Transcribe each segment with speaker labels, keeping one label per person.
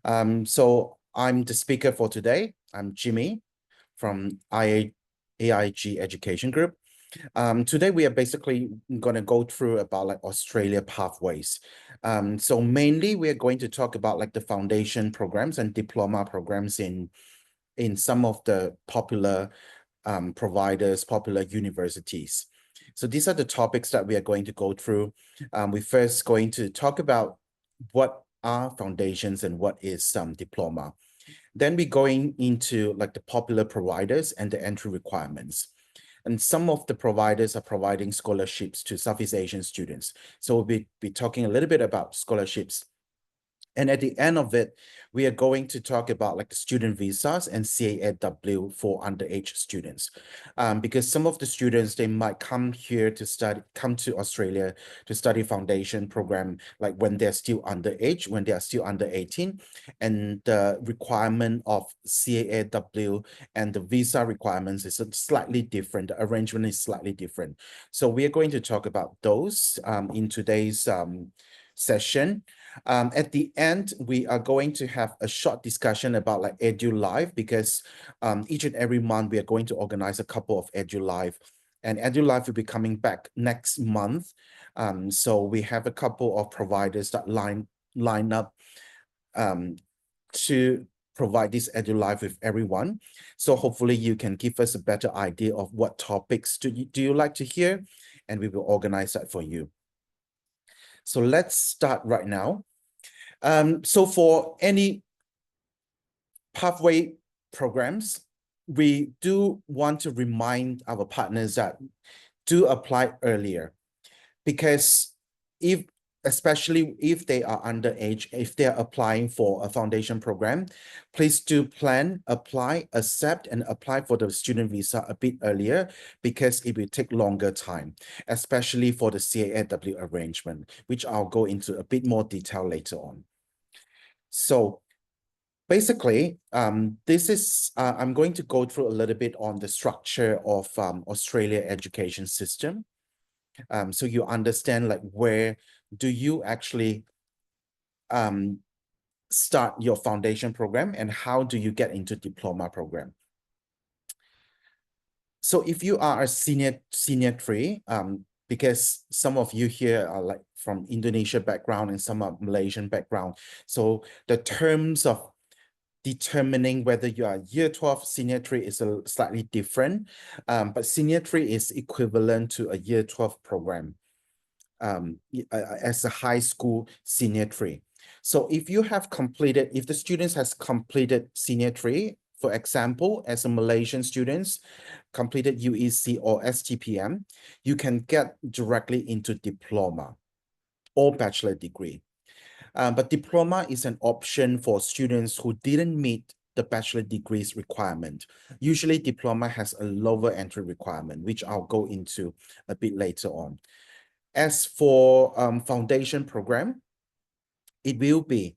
Speaker 1: So I'm the speaker for today. I'm Jimmy from AIG Education Group. Today we are basically going to go through about like Australia pathways. So mainly we are going to talk about like the foundation programs and diploma programs in some of the popular providers, popular universities. So these are the topics that we are going to go through. We're first going to talk about what are foundations and what is diploma. Then we're going into like the popular providers and the entry requirements. And some of the providers are providing scholarships to Southeast Asian students. So we'll be talking a little bit about scholarships. And at the end of it, we are going to talk about like the student visas and CAAW for underage students. Because some of the students, they might come here to come to Australia to study foundation program, like when they're still underage, when they are still under 18. And the requirement of CAAW and the visa requirements is slightly different. The arrangement is slightly different. So we are going to talk about those in today's session. At the end, we are going to have a short discussion about like Edu Live because each and every month we are going to organize a couple of Edu Live, and Edu Live will be coming back next month. So we have a couple of providers that line up to provide this Edu Live with everyone. So hopefully you can give us a better idea of what topics do you like to hear, and we will organize that for you. So let's start right now. So for any pathway programs, we do want to remind our partners that do apply earlier, because especially if they are underage, if they're applying for a foundation program, please do apply, accept, and apply for the student visa a bit earlier, because it will take longer time, especially for the CAAW arrangement, which I'll go into a bit more detail later on. So basically, this is, I'm going to go through a little bit on the structure of Australia education system. So you understand like where do you actually start your foundation program and how do you get into diploma program. So if you are a senior 3, because some of you here are like from Indonesia background and some are Malaysian background. So the terms of determining whether you are year 12 senior 3 is a slightly different, but senior 3 is equivalent to a year 12 program as a high school senior 3. So if the students has completed senior 3, for example, as a Malaysian students completed UEC or STPM, you can get directly into diploma or bachelor degree. But diploma is an option for students who didn't meet the bachelor degrees requirement. Usually diploma has a lower entry requirement, which I'll go into a bit later on. As for foundation program, it will be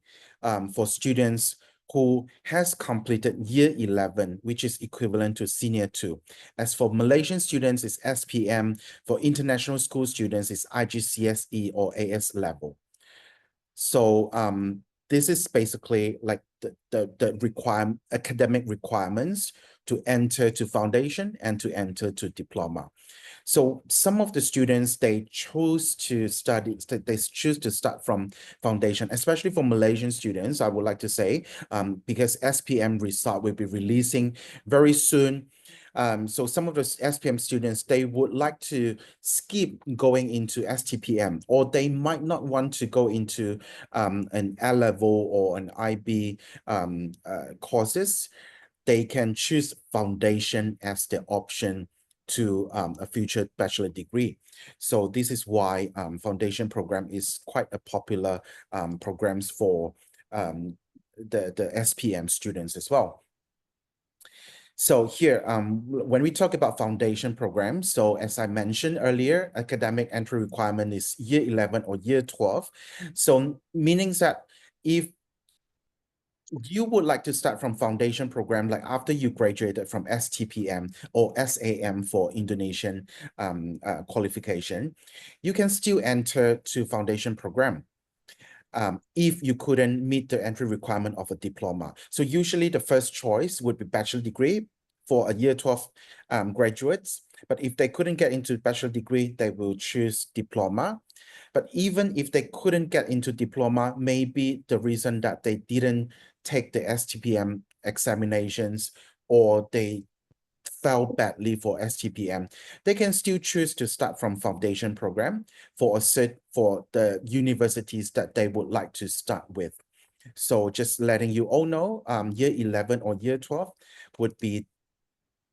Speaker 1: for students who has completed year 11, which is equivalent to senior 2. As for Malaysian students, it's SPM. For international school students, it's IGCSE or AS level. So this is basically like the academic requirements to enter to foundation and to enter to diploma. So some of the students, they choose to start from foundation, especially for Malaysian students, I would like to say, because SPM result will be releasing very soon. So some of the SPM students, they would like to skip going into STPM, or they might not want to go into an A-level or an IB courses. They can choose foundation as the option to a future bachelor degree. So this is why foundation program is quite a popular programs for the SPM students as well. So here, when we talk about foundation programs, so as I mentioned earlier, academic entry requirement is year 11 or year 12. So meaning that if you would like to start from foundation program, like after you graduated from STPM or SAM for Indonesian qualification, you can still enter to foundation program. if you couldn't meet the entry requirement of a diploma. So usually the first choice would be bachelor degree for a year 12 graduates. But if they couldn't get into bachelor degree, they will choose diploma. But even if they couldn't get into diploma, maybe the reason that they didn't take the STPM examinations or they fell badly for STPM, they can still choose to start from foundation program for a cert for the universities that they would like to start with. So just letting you all know, year 11 or year 12 would be,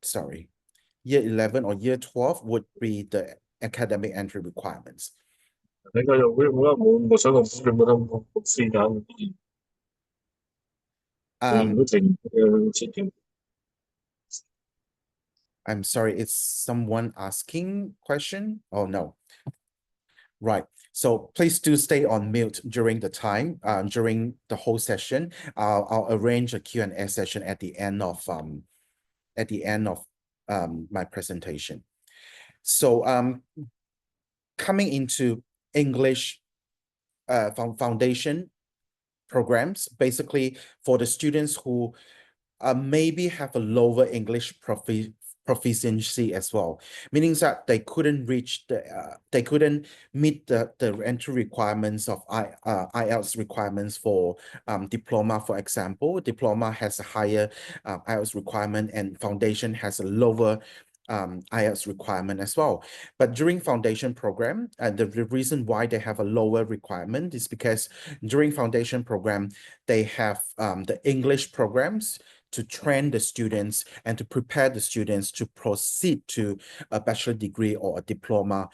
Speaker 1: sorry, year 11 or year 12 would be the academic entry requirements. Um, I'm sorry, it's someone asking question? Oh, no. Right. So please do stay on mute during the time, during the whole session. I'll arrange a Q&A session at the end of my presentation. So coming into English foundation programs, basically for the students who maybe have a lower English proficiency as well, meaning that they couldn't reach they couldn't meet the entry requirements of IELTS requirements for diploma. For example, diploma has a higher IELTS requirement and foundation has a lower IELTS requirement as well. But during foundation program, the reason why they have a lower requirement is because during foundation program, they have the English programs to train the students and to prepare the students to proceed to a bachelor degree or a diploma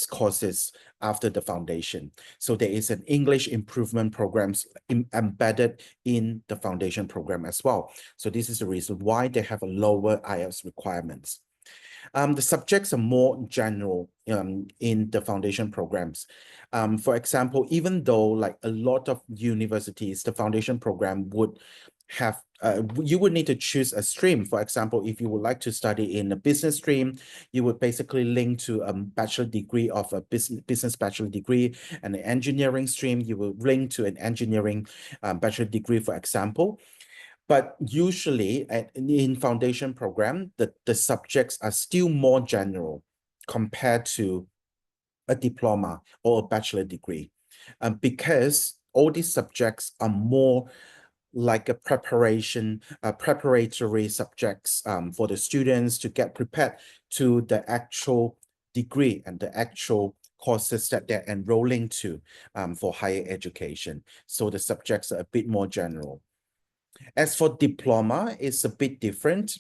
Speaker 1: courses after the foundation. So there is an English improvement programs embedded in the foundation program as well. So this is the reason why they have a lower IELTS requirements. The subjects are more general in the foundation programs. For example, even though like a lot of universities, the foundation program would have, you would need to choose a stream. For example, if you would like to study in a business stream, you would basically link to a bachelor degree of a business bachelor degree, and an engineering stream, you will link to an engineering bachelor degree, for example. But usually in foundation program, the subjects are still more general compared to a diploma or a bachelor degree, because all these subjects are more like a preparatory subjects for the students to get prepared to the actual degree and the actual courses that they're enrolling to for higher education. So the subjects are a bit more general. As for diploma, it's a bit different.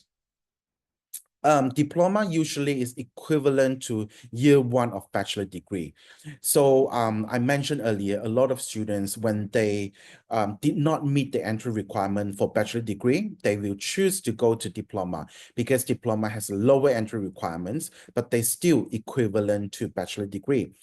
Speaker 1: Diploma usually is equivalent to year 1 of bachelor degree. So I mentioned earlier, a lot of students, when they did not meet the entry requirement for bachelor degree, they will choose to go to diploma because diploma has lower entry requirements, but they still equivalent to bachelor degree.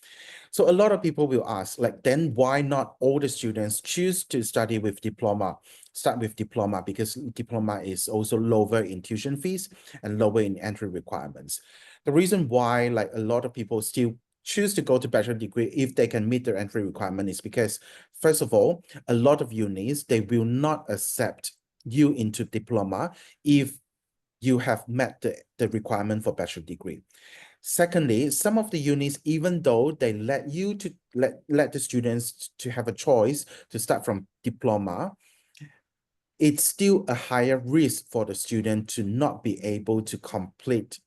Speaker 1: So a lot of people will ask, like, then why not all the students choose to study with diploma, start with diploma, because diploma is also lower in tuition fees and lower in entry requirements. The reason why like a lot of people still choose to go to bachelor degree if they can meet their entry requirement is because, first of all, a lot of unis, they will not accept you into diploma if you have met the requirement for bachelor degree. Secondly, some of the unis, even though they let you to let the students to have a choice to start from diploma, it's still a higher risk for the student to not be able to complete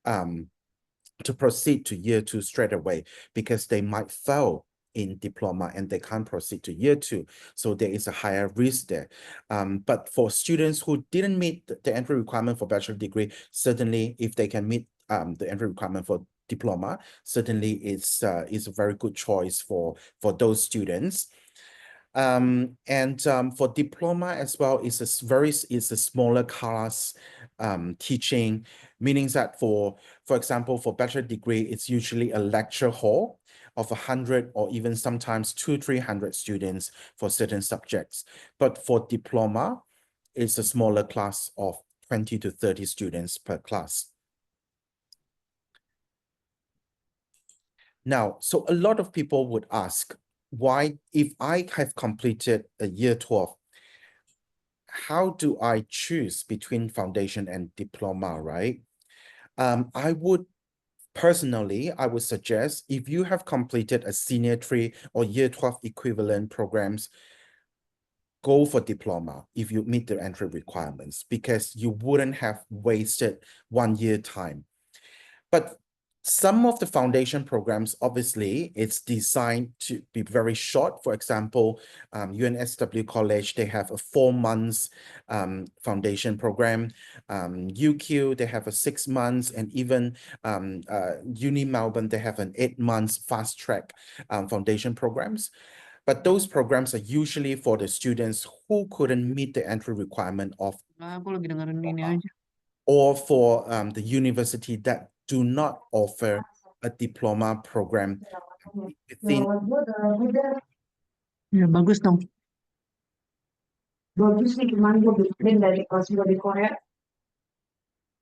Speaker 1: to proceed to year 2 straight away, because they might fail in diploma and they can't proceed to year 2. So there is a higher risk there. But for students who didn't meet the entry requirement for bachelor degree, certainly if they can meet the entry requirement for diploma, certainly it's a very good choice for those students. For diploma as well, it's a smaller class teaching, meaning that for example, for bachelor degree, it's usually a lecture hall of 100 or even sometimes 200-300 students for certain subjects. But for diploma, it's a smaller class of 20 to 30 students per class. Now, so a lot of people would ask, why, if I have completed a year 12, how do I choose between foundation and diploma, right? I would personally, I would suggest if you have completed a senior 3 or year 12 equivalent programs, go for diploma if you meet the entry requirements, because you wouldn't have wasted 1 year time. But some of the foundation programs, obviously, it's designed to be very short. For example, UNSW College, they have a 4 months foundation program. UQ, they have a 6 months, and even Uni Melbourne, they have an 8 months fast track foundation programs. But those programs are usually for the students who couldn't meet the entry requirement of
Speaker 2: Aku lagi dengerin ini aja.
Speaker 1: or for the university that do not offer a diploma program within.
Speaker 2: Ya, bagus dong.
Speaker 3: Bagus nih, cuman gue bikin dari kelas gue di Korea.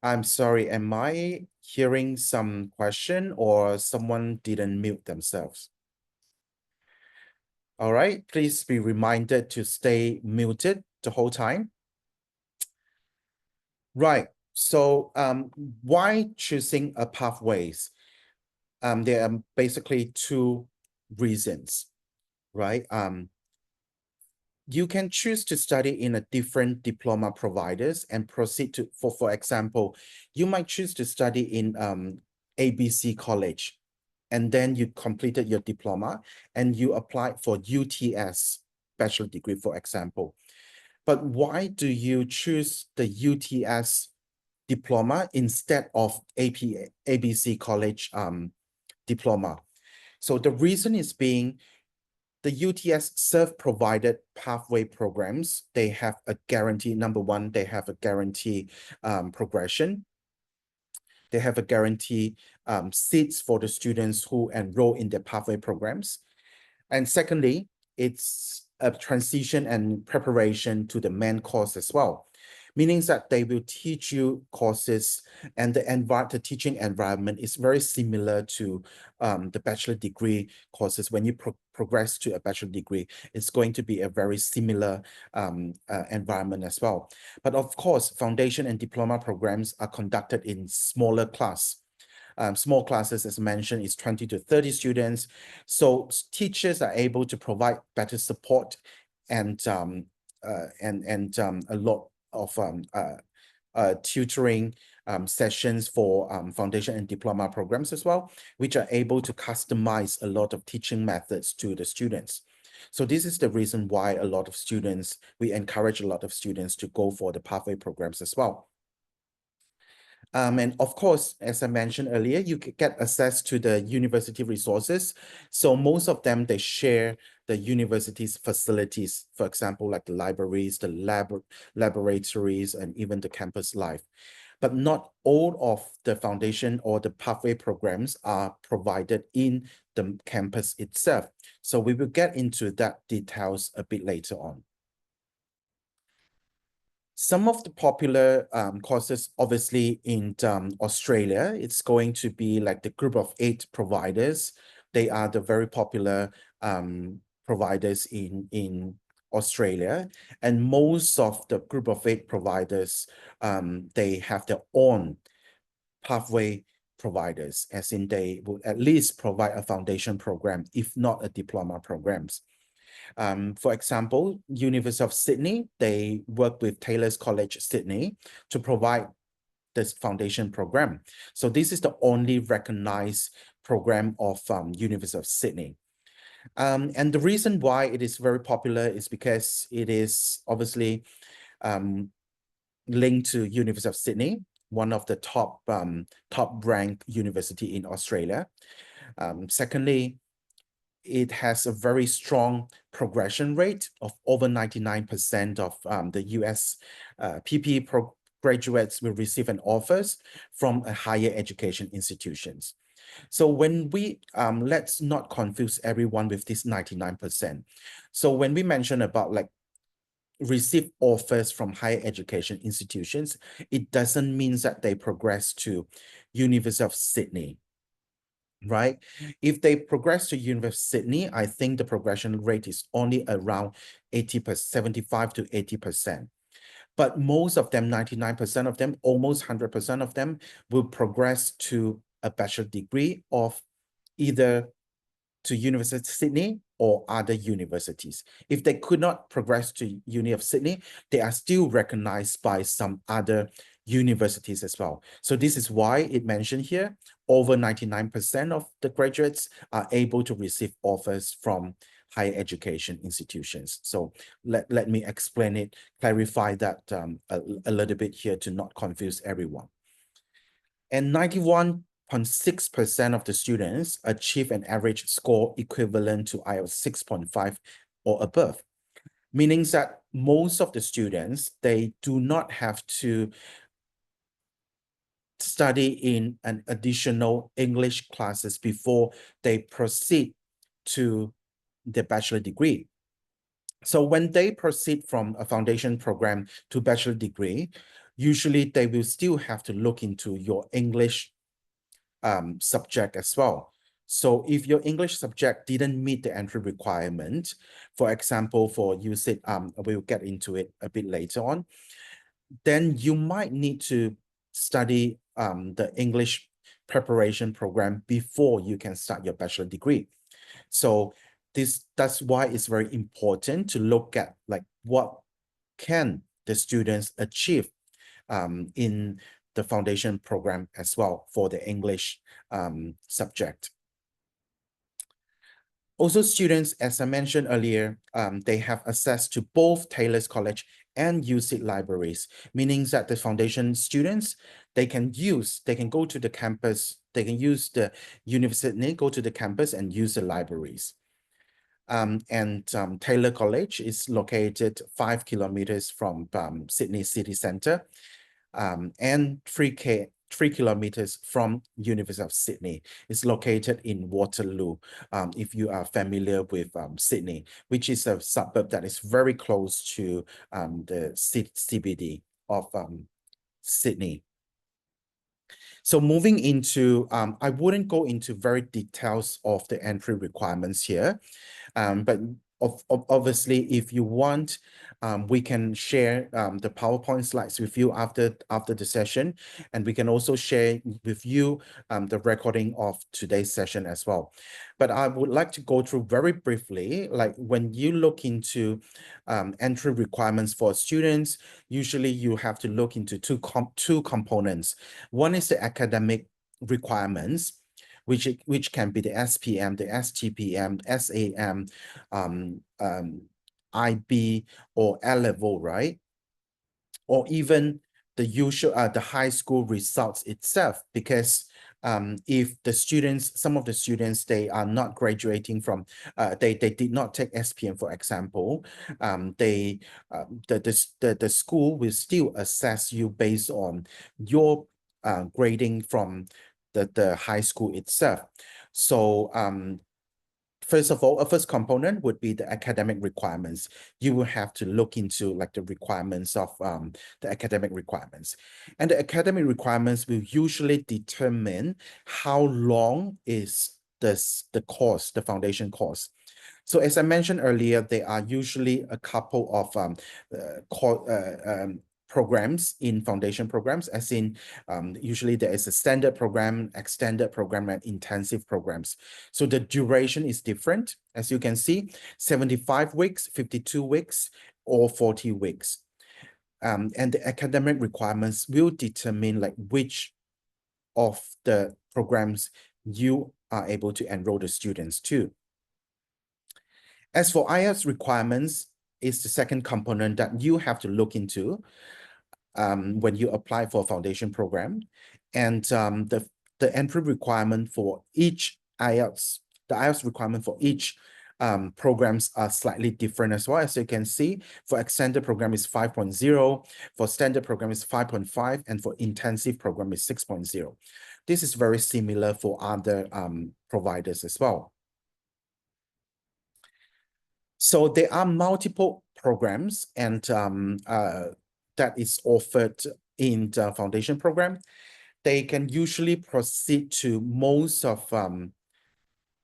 Speaker 1: I'm sorry, am I hearing some question or someone didn't mute themselves? All right, please be reminded to stay muted the whole time. Right, so why choosing a pathways? There are basically 2 reasons, right? You can choose to study in a different diploma providers and proceed to, for example, you might choose to study in ABC College, and then you completed your diploma and you applied for UTS bachelor degree, for example. But why do you choose the UTS diploma instead of ABC College diploma? So the reason is being the UTS self-provided pathway programs, they have a guarantee. Number one, they have a guarantee progression. They have a guarantee seats for the students who enroll in their pathway programs. And secondly, it's a transition and preparation to the main course as well, meaning that they will teach you courses, and the teaching environment is very similar to the bachelor degree courses. When you progress to a bachelor degree, it's going to be a very similar environment as well. But of course, foundation and diploma programs are conducted in smaller class. Small classes, as mentioned, is 20 to 30 students. So teachers are able to provide better support and a lot of tutoring sessions for foundation and diploma programs as well, which are able to customize a lot of teaching methods to the students. So this is the reason why we encourage a lot of students to go for the pathway programs as well. And of course, as I mentioned earlier, you can get access to the university resources. So most of them, they share the university's facilities, for example, like the libraries, the laboratories, and even the campus life. But not all of the foundation or the pathway programs are provided in the campus itself. So we will get into that details a bit later on. Some of the popular courses, obviously in Australia, it's going to be like the group of 8 providers. They are the very popular providers in Australia. And most of the group of 8 providers, they have their own pathway providers, as in they will at least provide a foundation program, if not a diploma programs. For example, University of Sydney, they work with Taylor's College Sydney to provide this foundation program. So this is the only recognized program of University of Sydney. And the reason why it is very popular is because it is obviously linked to University of Sydney, one of the top ranked university in Australia. Secondly, it has a very strong progression rate of over 99% of the US PPE graduates will receive an offers from a higher education institutions. So when we, let's not confuse everyone with this 99%. So when we mention about like receive offers from higher education institutions, it doesn't mean that they progress to University of Sydney. right? If they progress to University of Sydney, I think the progression rate is only around 80%, 75 to 80%. But most of them, 99% of them, almost 100% of them will progress to a bachelor degree of either to University of Sydney or other universities. If they could not progress to Uni of Sydney, they are still recognized by some other universities as well. So this is why it mentioned here, over 99% of the graduates are able to receive offers from higher education institutions. So let me explain it, clarify that a little bit here to not confuse everyone. And 91.6% of the students achieve an average score equivalent to IELTS 6.5 or above, meaning that most of the students, they do not have to study in an additional English classes before they proceed to the bachelor degree. So when they proceed from a foundation program to bachelor degree, usually they will still have to look into your English subject as well. So if your English subject didn't meet the entry requirement, for example, for USIT, we'll get into it a bit later on, then you might need to study the English preparation program before you can start your bachelor degree. So that's why it's very important to look at like what can the students achieve in the foundation program as well for the English subject. Also, students, as I mentioned earlier, they have access to both Taylor's College and USIT libraries, meaning that the foundation students, they can go to the campus, they can use the university, go to the campus and use the libraries. Taylor College is located 5 kilometers from Sydney City Centre, and 3 kilometers from University of Sydney. It's located in Waterloo, if you are familiar with Sydney, which is a suburb that is very close to the CBD of Sydney. So moving into, I wouldn't go into very details of the entry requirements here, but obviously, if you want, we can share the PowerPoint slides with you after the session, and we can also share with you the recording of today's session as well. But I would like to go through very briefly, like when you look into entry requirements for students, usually you have to look into two components. One is the academic requirements, which can be the SPM, the STPM, SAM, IB, or L-level, right? Or even the usual, the high school results itself, because if the students, some of the students, they are not graduating from, they did not take SPM, for example, the school will still assess you based on your grading from the high school itself. So first of all, a first component would be the academic requirements. You will have to look into like the requirements of the academic requirements. And the academic requirements will usually determine how long is the course, the foundation course. So as I mentioned earlier, there are usually a couple of programs in foundation programs, as in usually there is a standard program, extended program, and intensive programs. So the duration is different. As you can see, 75 weeks, 52 weeks, or 40 weeks. And the academic requirements will determine like which of the programs you are able to enroll the students to. As for IELTS requirements, is the second component that you have to look into when you apply for a foundation program. And the entry requirement for each IELTS, the IELTS requirement for each programs are slightly different as well. As you can see, for extended program is 5.0, for standard program is 5.5, and for intensive program is 6.0. This is very similar for other providers as well. So there are multiple programs and that is offered in the foundation program. They can usually proceed to most of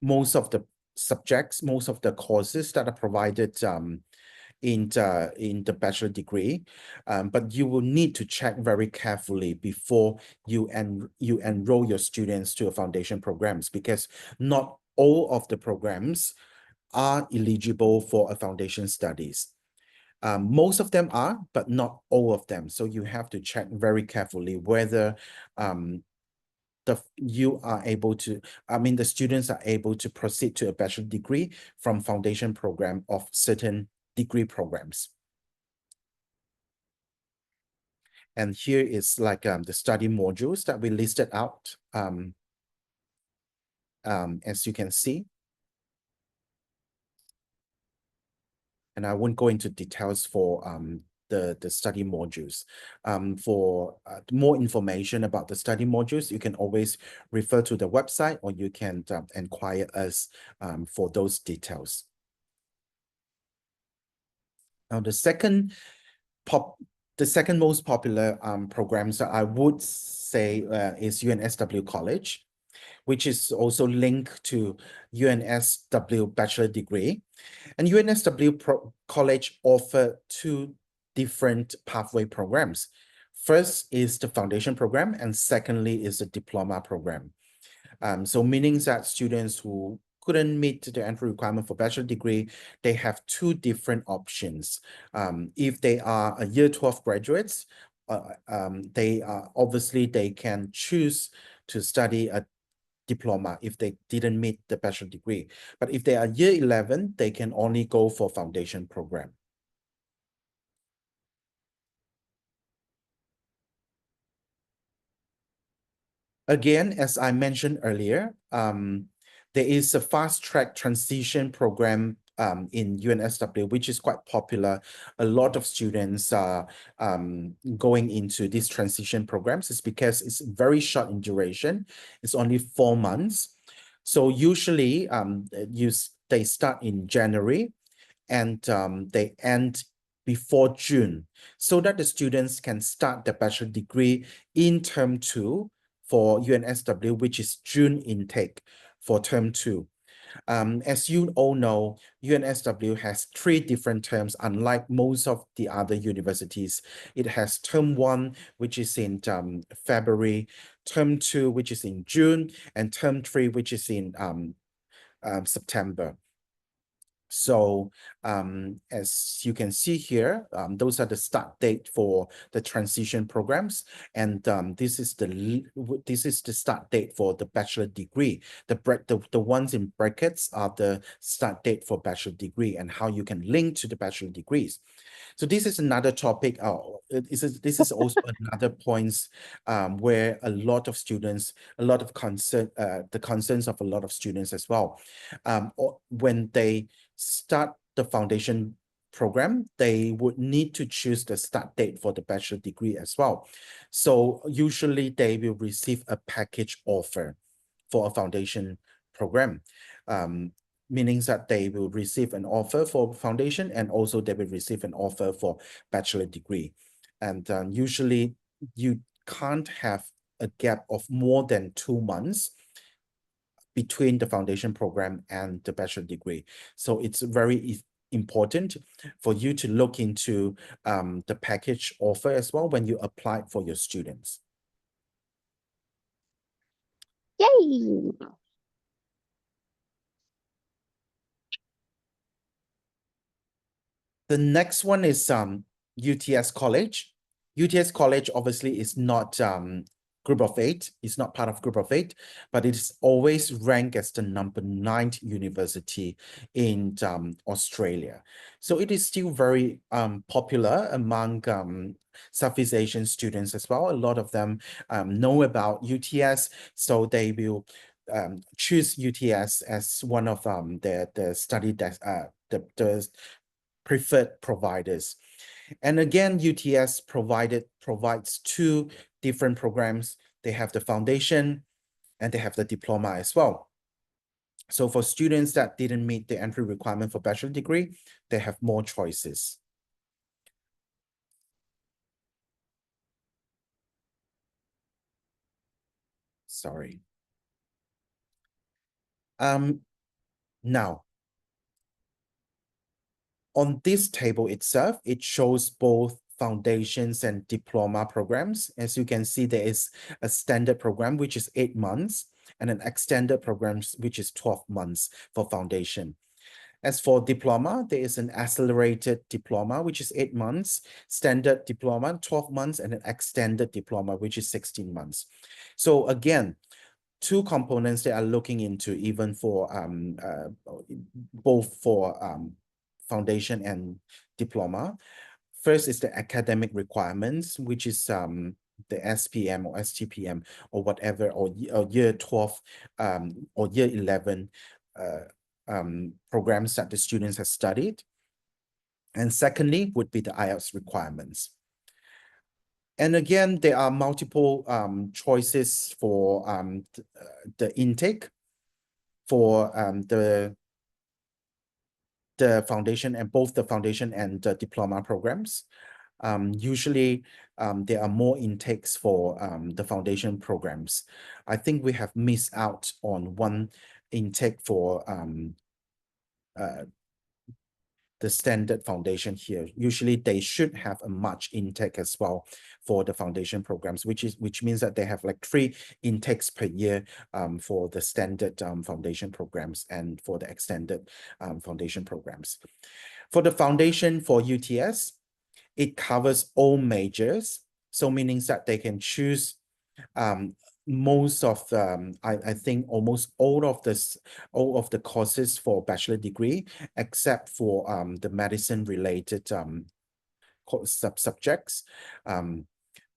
Speaker 1: most of the subjects, most of the courses that are provided in the bachelor degree, but you will need to check very carefully before you enroll your students to a foundation programs, because not all of the programs are eligible for a foundation studies. Most of them are, but not all of them. So you have to check very carefully whether the students are able to proceed to a bachelor degree from foundation program of certain degree programs. And here is like the study modules that we listed out, as you can see. And I won't go into details for the study modules. For more information about the study modules, you can always refer to the website, or you can inquire us for those details. Now, the second most popular programs that I would say is UNSW College, which is also linked to UNSW Bachelor Degree. And UNSW College offer two different pathway programs. First is the foundation program, and secondly is the diploma program. So meaning that students who couldn't meet the entry requirement for bachelor degree, they have two different options. If they are a year 12 graduates, they can choose to study a diploma if they didn't meet the bachelor degree. But if they are year 11, they can only go for foundation program. Again, as I mentioned earlier, there is a fast track transition program in UNSW, which is quite popular. A lot of students are going into these transition programs. It's because it's very short in duration. It's only 4 months. So usually they start in January and they end before June, so that the students can start the bachelor degree in term 2 for UNSW, which is June intake for term 2. As you all know, UNSW has 3 different terms, unlike most of the other universities. It has term 1, which is in February, term 2, which is in June, and term 3, which is in September. So as you can see here, those are the start date for the transition programs, and this is the start date for the bachelor degree. The ones in brackets are the start date for bachelor degree and how you can link to the bachelor degrees. So this is another topic. This is also another points where a lot of students, the concerns of a lot of students as well. When they start the foundation program, they would need to choose the start date for the bachelor degree as well. So usually they will receive a package offer for a foundation program. Meaning that they will receive an offer for foundation, and also they will receive an offer for bachelor degree. And usually you can't have a gap of more than 2 months between the foundation program and the bachelor degree. So it's very important for you to look into the package offer as well when you apply for your students.
Speaker 4: Yay!
Speaker 1: The next one is UTS College. UTS College obviously is not Group of 8. It's not part of Group of 8, but it is always ranked as the number 9th university in Australia. So it is still very popular among Southeast Asian students as well. A lot of them know about UTS, so they will choose UTS as one of the study the preferred providers. And again, UTS provides 2 different programs. They have the foundation and they have the diploma as well. So for students that didn't meet the entry requirement for bachelor degree, they have more choices. Sorry. Now, on this table itself, it shows both foundations and diploma programs. As you can see, there is a standard program, which is 8 months, and an extended program, which is 12 months for foundation. As for diploma, there is an accelerated diploma, which is 8 months, standard diploma, 12 months, and an extended diploma, which is 16 months. So again, two components they are looking into even for both for foundation and diploma. First is the academic requirements, which is the SPM or STPM or whatever, or year 12 or year 11 programs that the students have studied. And secondly would be the IELTS requirements. And again, there are multiple choices for the intake for the foundation and both the foundation and the diploma programs. Usually, there are more intakes for the foundation programs. I think we have missed out on one intake for the standard foundation here. Usually they should have a much intake as well for the foundation programs, which means that they have like 3 intakes per year for the standard foundation programs and for the extended foundation programs. For the foundation for UTS, it covers all majors. So meaning that they can choose most of I think almost all of the courses for bachelor degree, except for the medicine related subjects.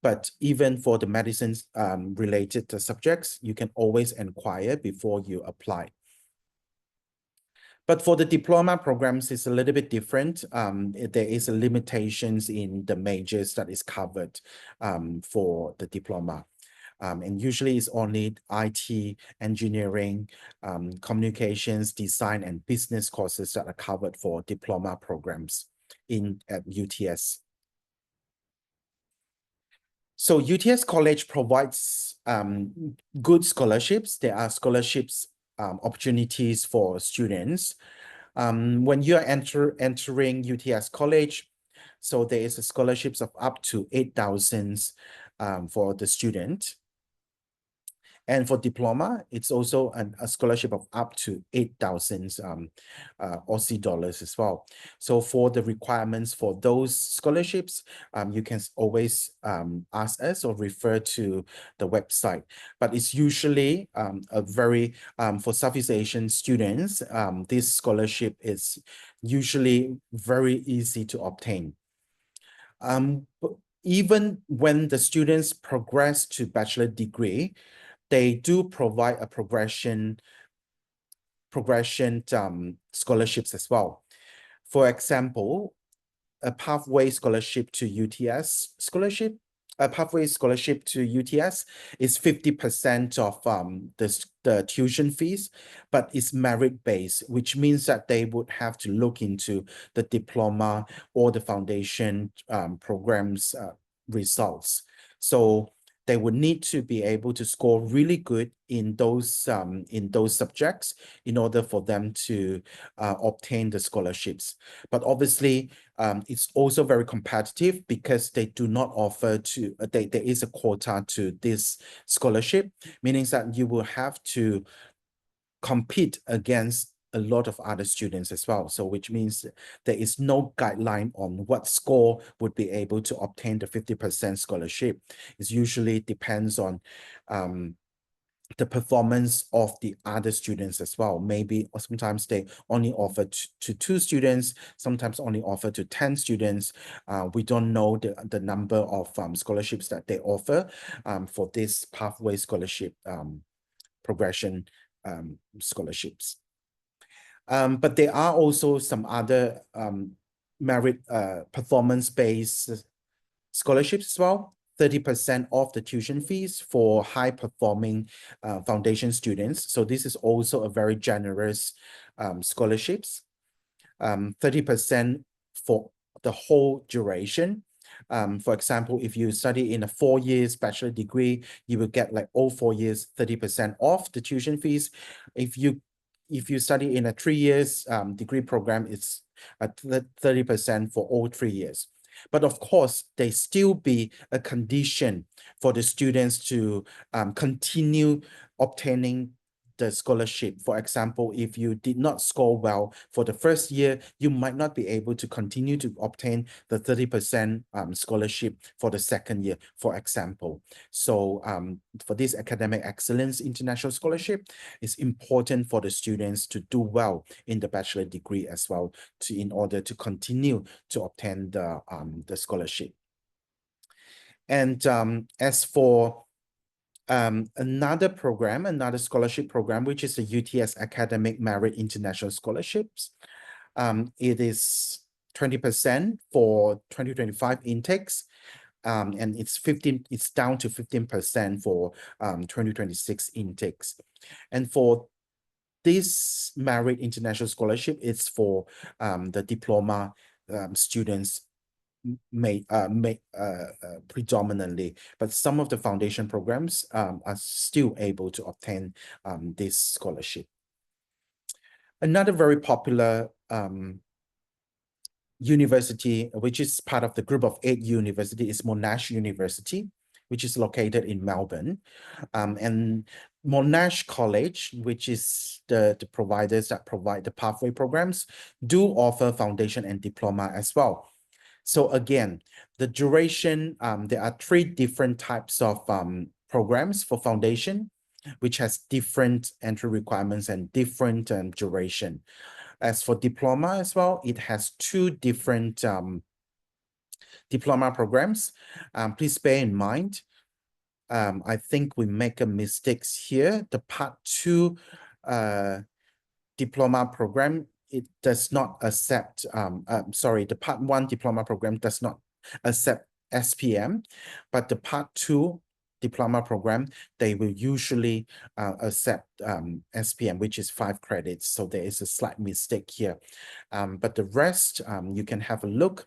Speaker 1: But even for the medicines related subjects, you can always inquire before you apply. But for the diploma programs, it's a little bit different. There is a limitations in the majors that is covered for the diploma. And usually it's only IT, engineering, communications, design, and business courses that are covered for diploma programs at UTS. So UTS College provides good scholarships. There are scholarships opportunities for students. When you're entering UTS College, so there is a scholarships of up to 8,000 for the student. And for diploma, it's also a scholarship of up to 8,000 Aussie dollars as well. So for the requirements for those scholarships, you can always ask us or refer to the website. But it's usually a very, for Southeast Asian students, this scholarship is usually very easy to obtain. Even when the students progress to bachelor degree, they do provide a progression scholarships as well. For example, a pathway scholarship to UTS scholarship, a pathway scholarship to UTS is 50% of the tuition fees, but it's merit-based, which means that they would have to look into the diploma or the foundation programs results. So they would need to be able to score really good in those subjects in order for them to obtain the scholarships. But obviously, it's also very competitive because they do not offer to, there is a quota to this scholarship, meaning that you will have to compete against a lot of other students as well. So which means there is no guideline on what score would be able to obtain the 50% scholarship. It usually depends on the performance of the other students as well. Maybe or sometimes they only offer to 2 students, sometimes only offer to 10 students. We don't know the number of scholarships that they offer for this pathway scholarship progression scholarships. But there are also some other merit performance-based scholarships as well. 30% of the tuition fees for high-performing foundation students. So this is also a very generous scholarships. 30% for the whole duration. For example, if you study in a 4 years bachelor degree, you will get like all 4 years, 30% off the tuition fees. If you if you study in a 3 years degree program, it's at 30% for all 3 years. But of course, there still be a condition for the students to continue obtaining the scholarship. For example, if you did not score well for the first year, you might not be able to continue to obtain the 30% scholarship for the second year, for example. So for this academic excellence international scholarship, it's important for the students to do well in the bachelor degree as well, in order to continue to obtain the scholarship. And as for another scholarship program, which is the UTS Academic Merit International Scholarships. It is 20% for 2025 intakes, and it's down to 15% for 2026 intakes. And for this Merit International Scholarship, it's for the diploma students predominantly, but some of the foundation programs are still able to obtain this scholarship. Another very popular university, which is part of the group of 8 universities, is Monash University, which is located in Melbourne. And Monash College, which is the providers that provide the pathway programs, do offer foundation and diploma as well. So again, the duration, there are 3 different types of programs for foundation, which has different entry requirements and different duration. As for diploma as well, it has 2 different diploma programs. Please bear in mind, I think we make a mistakes here. The Part 2 diploma program, it does not accept, the Part 1 diploma program does not accept SPM, but the Part 2 diploma program, they will usually accept SPM, which is 5 credits. So there is a slight mistake here. But the rest, you can have a look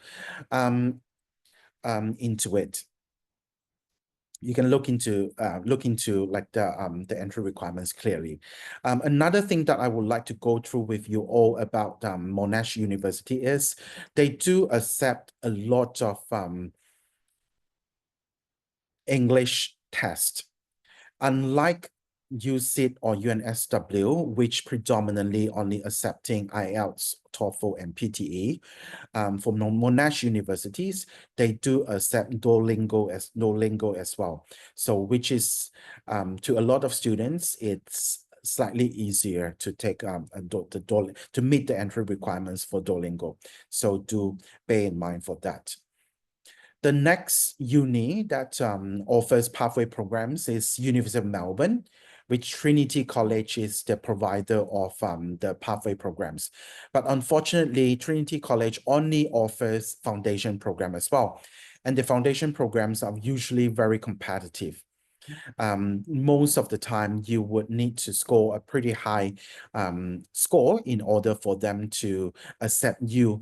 Speaker 1: into it. You can look into like the entry requirements clearly. Another thing that I would like to go through with you all about Monash University is they do accept a lot of English tests. Unlike USIT or UNSW, which predominantly only accepting IELTS, TOEFL, and PTE, for Monash universities, they do accept Duolingo as well. So, which is to a lot of students, it's slightly easier to take to meet the entry requirements for Duolingo. So do bear in mind for that. The next uni that offers pathway programs is University of Melbourne, which Trinity College is the provider of the pathway programs. But unfortunately, Trinity College only offers foundation program as well. And the foundation programs are usually very competitive. Most of the time, you would need to score a pretty high score in order for them to accept you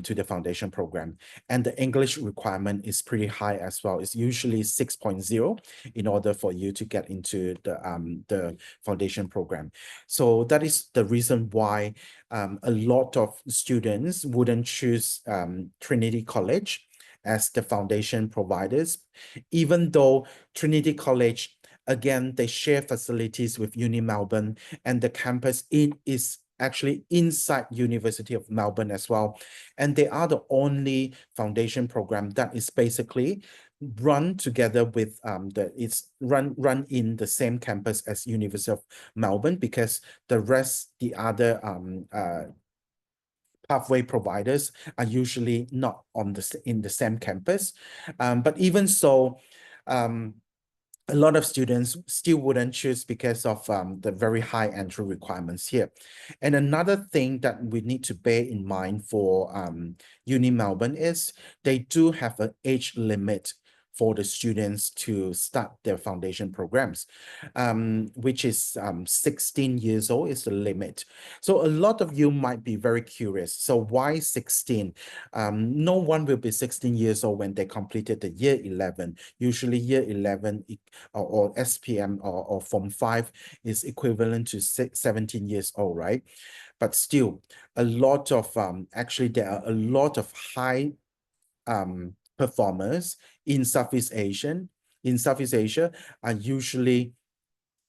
Speaker 1: to the foundation program. And the English requirement is pretty high as well. It's usually 6.0 in order for you to get into the foundation program. So that is the reason why a lot of students wouldn't choose Trinity College as the foundation providers, even though Trinity College, again, they share facilities with Uni Melbourne, and the campus is actually inside University of Melbourne as well. And they are the only foundation program that is basically run together with it's run in the same campus as University of Melbourne, because the other pathway providers are usually not in the same campus. But even so, a lot of students still wouldn't choose because of the very high entry requirements here. And another thing that we need to bear in mind for Uni Melbourne is they do have an age limit for the students to start their foundation programs, which is 16 years old is the limit. So a lot of you might be very curious. So why 16? No one will be 16 years old when they completed the year 11. Usually year 11 or SPM or Form 5 is equivalent to 17 years old, right? But still, a lot of, actually there are a lot of high performers in Southeast Asia are usually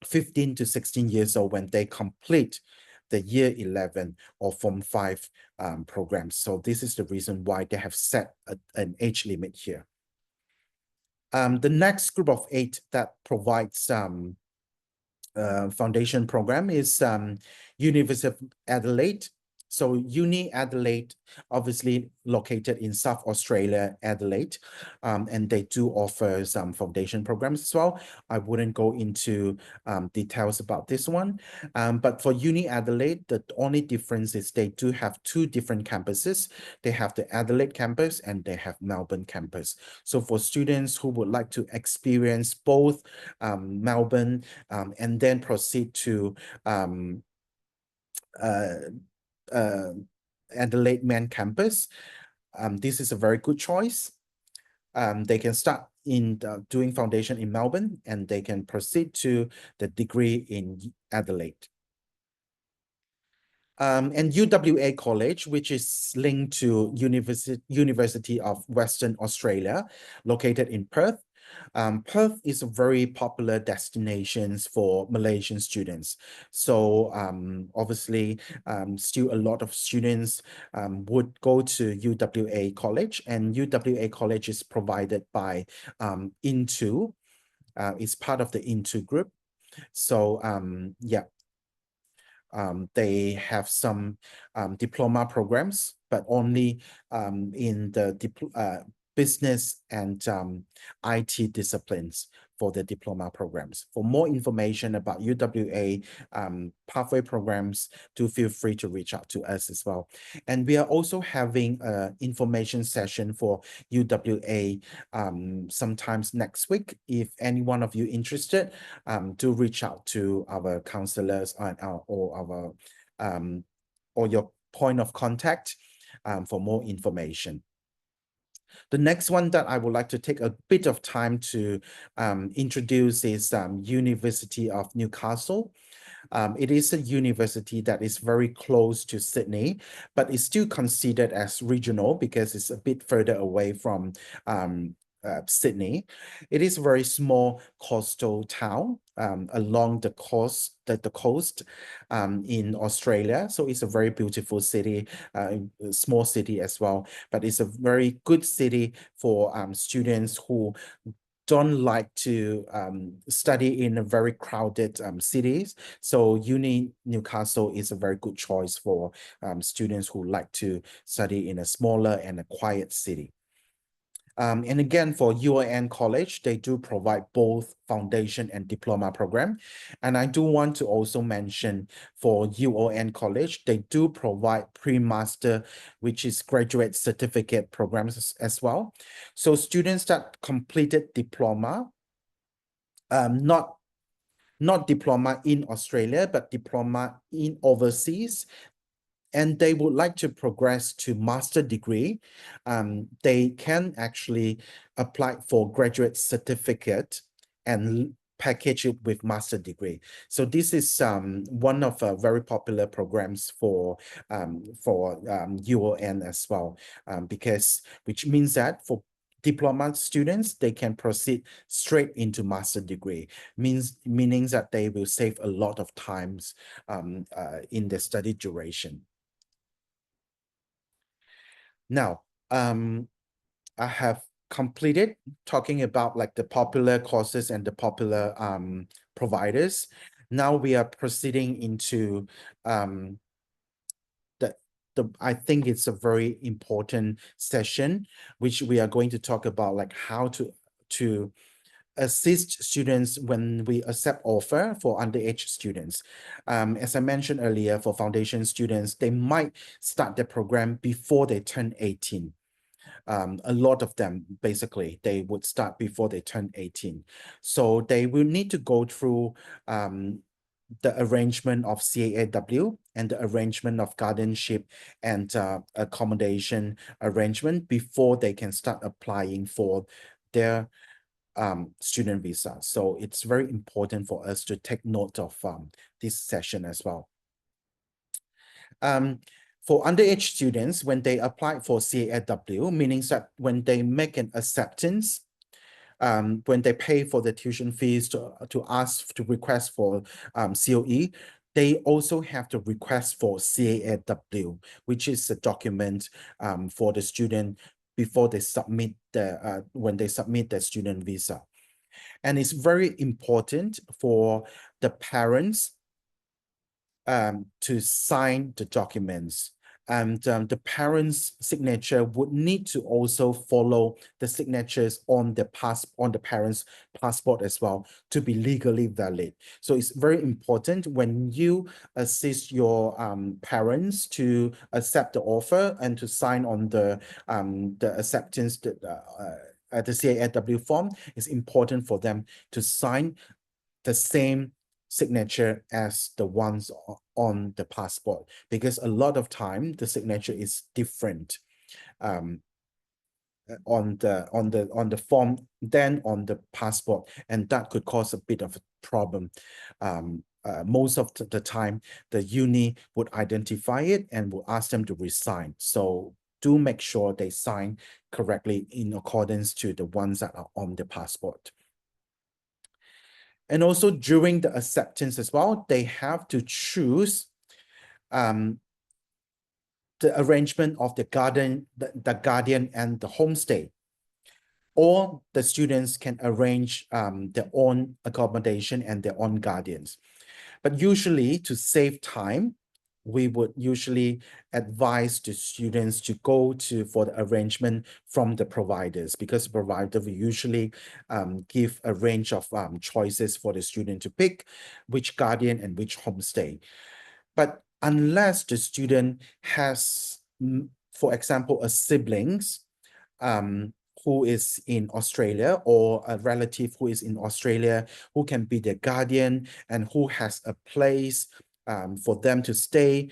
Speaker 1: 15 to 16 years old when they complete the year 11 or Form 5 programs. So this is the reason why they have set an age limit here. The next group of 8 that provides foundation program is University of Adelaide. So Uni Adelaide, obviously located in South Australia, Adelaide, and they do offer some foundation programs as well. I wouldn't go into details about this one, but for Uni Adelaide, the only difference is they do have 2 different campuses. They have the Adelaide campus and they have Melbourne campus. So for students who would like to experience both Melbourne and then proceed to Adelaide main campus, this is a very good choice. They can start in doing foundation in Melbourne and they can proceed to the degree in Adelaide. And UWA College, which is linked to University of Western Australia, located in Perth. Perth is a very popular destination for Malaysian students. So obviously, still a lot of students would go to UWA College, and UWA College is provided by Into. It's part of the Into group. So yeah. They have some diploma programs, but only in the business and IT disciplines for the diploma programs. For more information about UWA pathway programs, do feel free to reach out to us as well. And we are also having an information session for UWA sometimes next week. If any one of you interested, do reach out to our counselors or your point of contact for more information. The next one that I would like to take a bit of time to introduce is University of Newcastle. It is a university that is very close to Sydney, but it's still considered as regional because it's a bit further away from Sydney. It is a very small coastal town along the coast in Australia. So it's a very beautiful city, small city as well, but it's a very good city for students who don't like to study in a very crowded cities. So Uni Newcastle is a very good choice for students who like to study in a smaller and a quiet city. And again, for UON College, they do provide both foundation and diploma program. And I do want to also mention for UON College, they do provide pre-master, which is graduate certificate programs as well. So students that completed diploma, not diploma in Australia, but diploma in overseas, and they would like to progress to master degree, they can actually apply for graduate certificate and package it with master degree. So this is one of very popular programs for UON as well, which means that for diploma students, they can proceed straight into master degree, meaning that they will save a lot of times in the study duration. Now, I have completed talking about like the popular courses and the popular providers. Now we are proceeding into I think it's a very important session, which we are going to talk about like how to assist students when we accept offer for underage students. As I mentioned earlier, for foundation students, they might start the program before they turn 18. a lot of them, basically, they would start before they turn 18. So they will need to go through the arrangement of CAAW and the arrangement of guardianship and accommodation arrangement before they can start applying for their student visa. So it's very important for us to take note of this session as well. For underage students, when they apply for CAAW, meaning that when they make an acceptance, when they pay for the tuition fees to ask to request for COE, they also have to request for CAAW, which is a document for the student before they submit when they submit their student visa. And it's very important for the parents to sign the documents. And the parents' signature would need to also follow the signatures on the parents' passport as well to be legally valid. So it's very important when you assist your parents to accept the offer and to sign on the acceptance that the CAAW form. It's important for them to sign the same signature as the ones on the passport, because a lot of time the signature is different on the form than on the passport, and that could cause a bit of a problem. Most of the time the uni would identify it and will ask them to resign. So do make sure they sign correctly in accordance to the ones that are on the passport. And also during the acceptance as well, they have to choose the arrangement of the guardian and the homestay. Or the students can arrange their own accommodation and their own guardians. But usually, to save time, we would usually advise the students to go for the arrangement from the providers, because the provider will usually give a range of choices for the student to pick which guardian and which homestay. But unless the student has, for example, a siblings who is in Australia, or a relative who is in Australia who can be their guardian and who has a place for them to stay,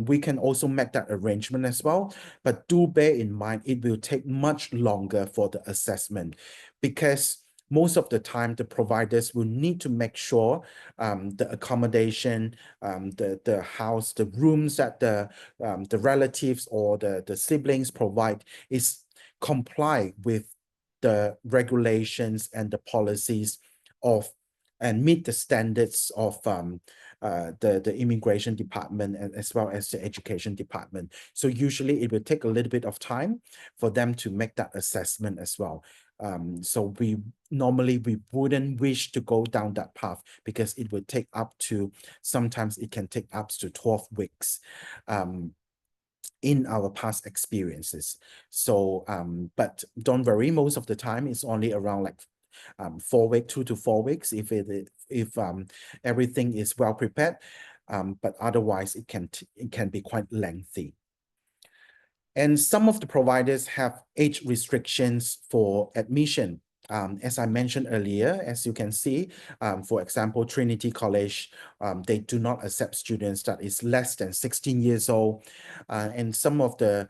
Speaker 1: we can also make that arrangement as well. But do bear in mind, it will take much longer for the assessment, because most of the time the providers will need to make sure the accommodation, the house, the rooms that the relatives or the siblings provide is comply with the regulations and the policies of, and meet the standards of the immigration department and as well as the education department. So usually it will take a little bit of time for them to make that assessment as well. So we wouldn't wish to go down that path, because it would take up to, sometimes it can take up to 12 weeks. In our past experiences. So, but don't worry, most of the time it's only around like 4 weeks, 2 to 4 weeks, if everything is well prepared. But otherwise it can be quite lengthy. And some of the providers have age restrictions for admission. As I mentioned earlier, as you can see, for example, Trinity College, they do not accept students that is less than 16 years old. And some of the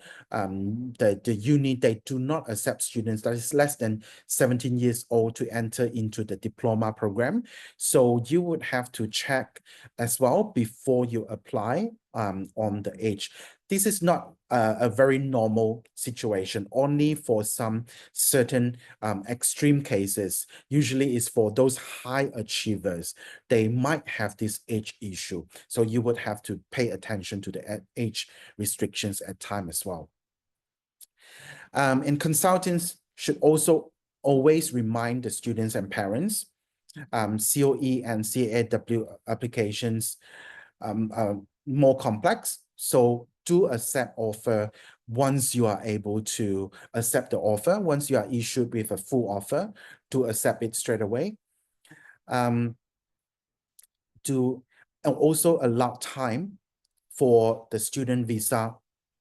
Speaker 1: uni, they do not accept students that is less than 17 years old to enter into the diploma program. So you would have to check as well before you apply on the age. This is not a very normal situation, only for some certain extreme cases. Usually it's for those high achievers. They might have this age issue. So you would have to pay attention to the age restrictions at time as well. And consultants should also always remind the students and parents, COE and CAAW applications are more complex. So do accept offer once you are able to accept the offer. Once you are issued with a full offer, do accept it straight away. To also allow time for the student visa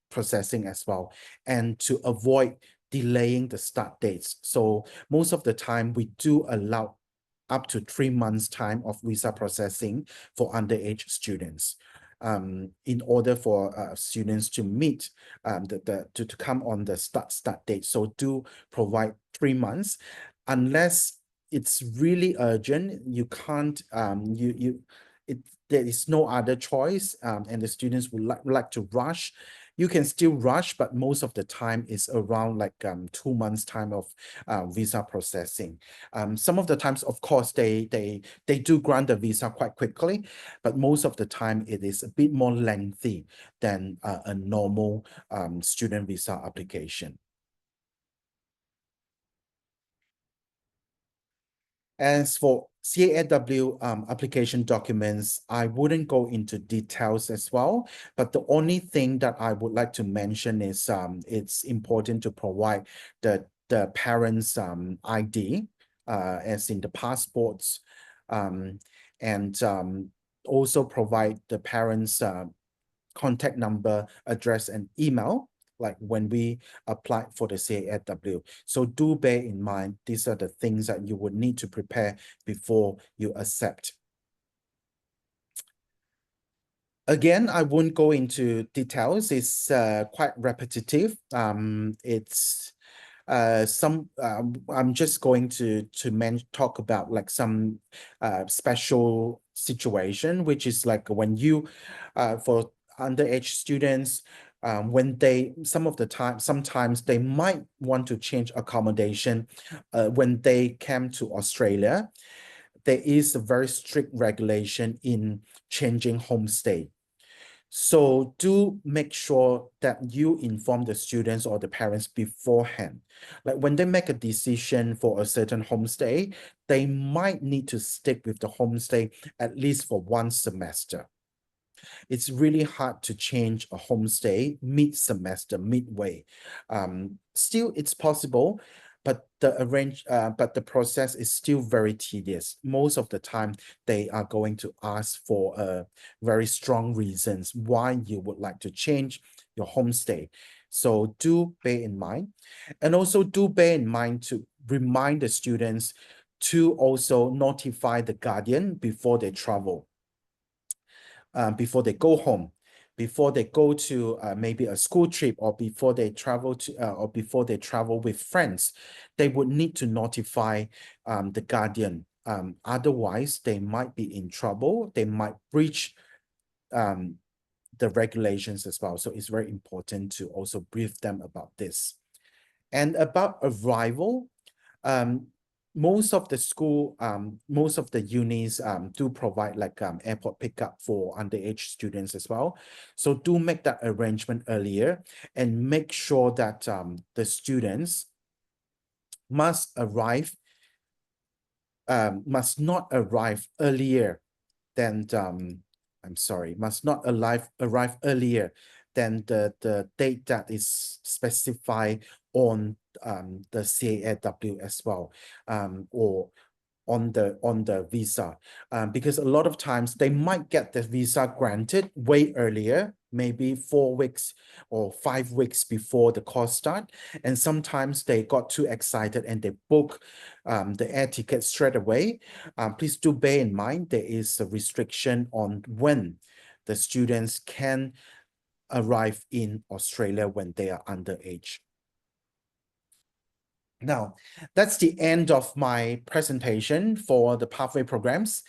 Speaker 1: processing as well, and to avoid delaying the start dates. So most of the time we do allow up to 3 months time of visa processing for underage students. In order for students to meet to come on the start date. So do provide 3 months, unless it's really urgent. You can't there is no other choice, and the students would like to rush. You can still rush, but most of the time is around like 2 months time of visa processing. Some of the times, of course, they do grant the visa quite quickly, but most of the time it is a bit more lengthy than a normal student visa application. As for CAAW application documents, I wouldn't go into details as well, but the only thing that I would like to mention is it's important to provide the parents' ID, as in the passports, and also provide the parents' contact number, address, and email, like when we apply for the CAAW. So do bear in mind, these are the things that you would need to prepare before you accept. Again, I won't go into details. It's quite repetitive. It's I'm just going to talk about like some special situation, which is like when you for underage students, when sometimes they might want to change accommodation when they came to Australia. There is a very strict regulation in changing homestay. So do make sure that you inform the students or the parents beforehand. Like when they make a decision for a certain homestay, they might need to stick with the homestay at least for 1 semester. It's really hard to change a homestay mid-semester, midway. Still, it's possible, but the process is still very tedious. Most of the time, they are going to ask for very strong reasons why you would like to change your homestay. So do bear in mind, and also do bear in mind to remind the students to also notify the guardian before they travel. Before they go home, before they go to maybe a school trip, or before they travel with friends, they would need to notify the guardian. Otherwise, they might be in trouble. They might breach the regulations as well. So it's very important to also brief them about this. And about arrival, most of the unis do provide like airport pickup for underage students as well. So do make that arrangement earlier, and make sure that the students must not arrive earlier than must not arrive earlier than the date that is specified on the CAAW as well, or on the visa, because a lot of times they might get the visa granted way earlier, maybe 4 weeks or 5 weeks before the course start, and sometimes they got too excited and they book the air ticket straight away. Please do bear in mind there is a restriction on when the students can arrive in Australia when they are underage. Now, that's the end of my presentation for the pathway programs.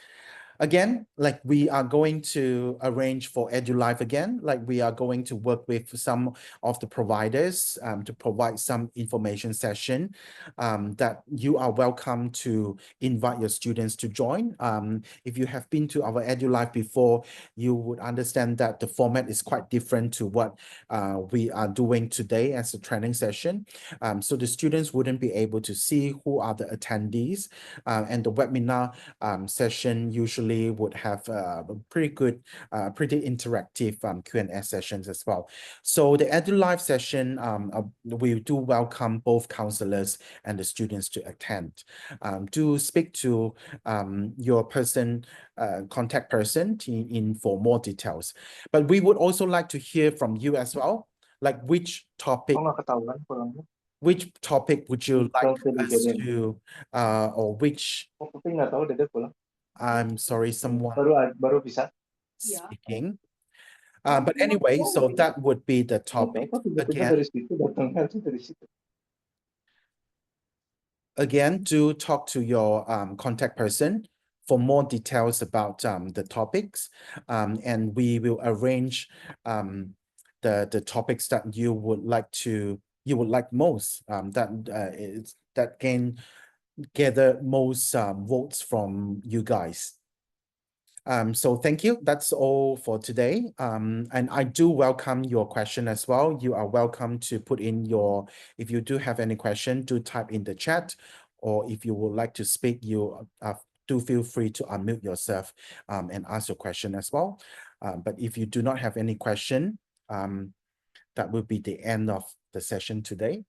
Speaker 1: Again, like we are going to arrange for EduLive again, like we are going to work with some of the providers to provide some information session that you are welcome to invite your students to join. If you have been to our EduLive before, you would understand that the format is quite different to what we are doing today as a training session. So the students wouldn't be able to see who are the attendees, and the webinar session usually would have pretty good, pretty interactive Q&A sessions as well. So the EduLive session, we do welcome both counselors and the students to attend. Do speak to your contact person for more details. But we would also like to hear from you as well, like which topic which topic would you like
Speaker 5: Ikaw
Speaker 1: us
Speaker 5: tuliganin.
Speaker 1: to, or which,
Speaker 5: Oh, kapag nggak tahu, dede pulang.
Speaker 1: I'm sorry, someone
Speaker 5: Baru bisa.
Speaker 1: speaking. But anyway, so that would be the topic.
Speaker 5: Tiba-tiba
Speaker 1: Again,
Speaker 5: dari situ datangnya tuh dari situ.
Speaker 1: again, do talk to your contact person for more details about the topics, and we will arrange the topics that you would like most, that can gather most votes from you guys. So thank you. That's all for today. And I do welcome your question as well. You are welcome to put in if you do have any question, do type in the chat, or if you would like to speak, you do feel free to unmute yourself and ask your question as well. But if you do not have any question, that will be the end of the session today.